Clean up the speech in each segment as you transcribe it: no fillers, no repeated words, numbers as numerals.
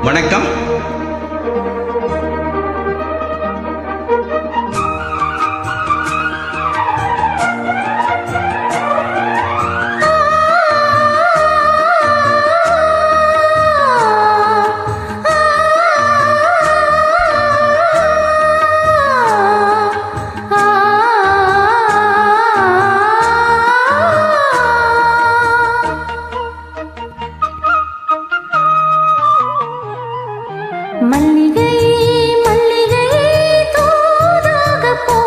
வணக்கம். மல்லிகை மல்லிகை தூதாக போ,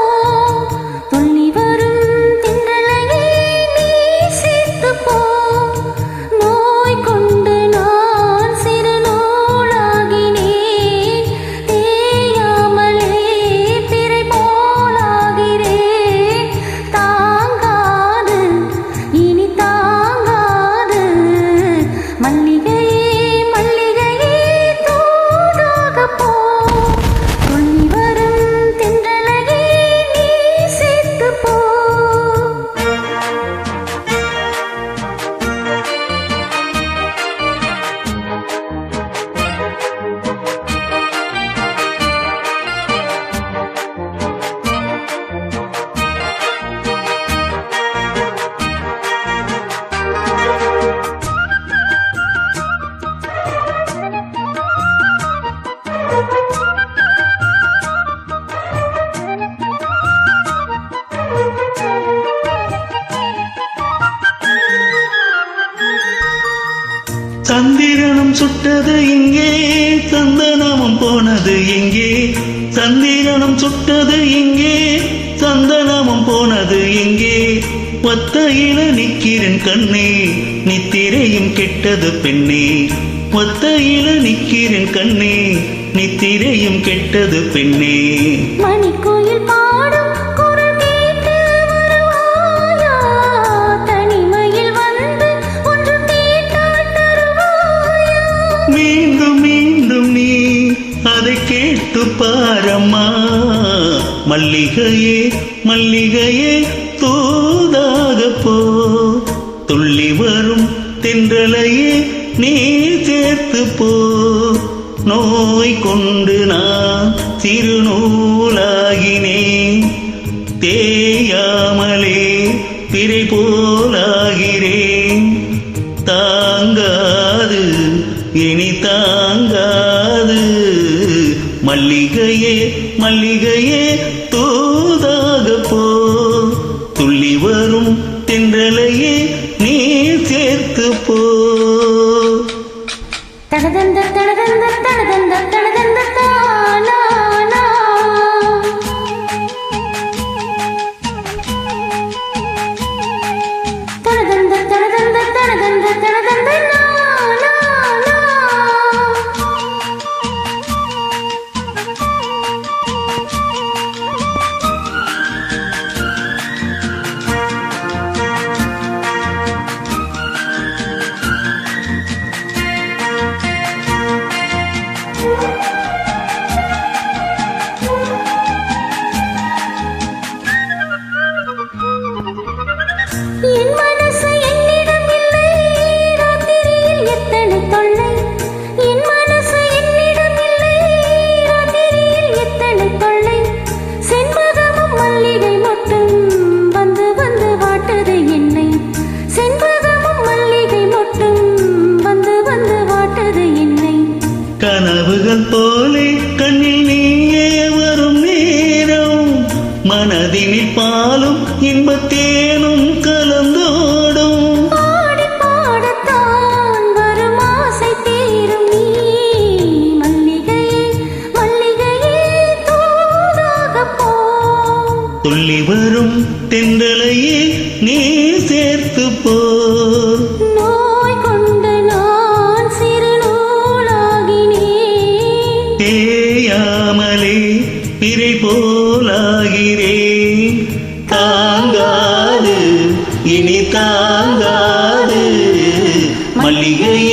துள்ளி வரும் திங்களை நீ சேர்த்து போ. நோய் கொண்டு நான் சிறு நூலாகினேன், தேயாமலே பிறை போலாகிறேன். தாங்காது இனி தாங்காது மல்லிகை சந்திரனும் சுட்டது இங்கே, சந்தனமும் போனது எங்கே? சந்திரனும் சுட்டது இங்கே, சந்தனமும் போனது எங்கே? ஒத்தையில நிக்கிறன் கண்ணே, நித்திரையும் கெட்டது பெண்ணே. ஒத்தையில நிக்கிறன் கண்ணே, நித்திரையும் கெட்டது பெண்ணே. மணிக்கோயில் பாடும் குரல் கேட்டு வருவாயா? தனிமையில் வந்து ஒன்று கேட்டால் தருவாயா? மீண்டும் மீண்டும் நீ அதை கேட்டு பாரம்மா. மல்லிகையே மல்லிகையே தூதாக போ, துள்ளி வரும் தென்றலையே நீ சேர்த்து போ. நோய் கொண்டு நான் சிறு நூலாகினேன், தேயாமலே பிறை போலாகிறேன். தாங்காது இனி தாங்காது மல்லிகையே மல்லிகையே தூதாக போ, துள்ளி வரும் தென்றலையே நீ சேர்த்து போ. தடதந்த தடதந்த தடதந்த தடதந்த தானா நா. தடதந்த தடதந்த தடதந்த தடதந்த நா நா நா. என் மனசு என்னிடம் இல்லை, ராத்திரியில் எத்தனை தொல்லை. என் மனசு என்னிடம் இல்லை, ராத்திரியில் எத்தனை தொல்லை. செண்பகமும் மல்லிகை மொட்டும் வந்து வந்து வாட்டுது என்னை. செண்பகமும் மல்லிகை மொட்டும் வந்து வந்து வாட்டுது என்னை. கனவுகள் போலே கண்ணில் நீயே வரும் நேரம், மனதினில் பாலும் இன்பத்தேனும் கலந்தோடும். பாடி பாடத்தான் வரும் ஆசை தீரும் நீ. மல்லிகையே மல்லிகையே தூதாக போ, துள்ளி வரும் தென்றலையே நீ சேர்த்து போ. நோய் கொண்டு நான் சிறு நூலாகினேன், தேயாமலே பிறை போலாகிறேன். தாங்காது இனி தாங்காது மல்லிகையே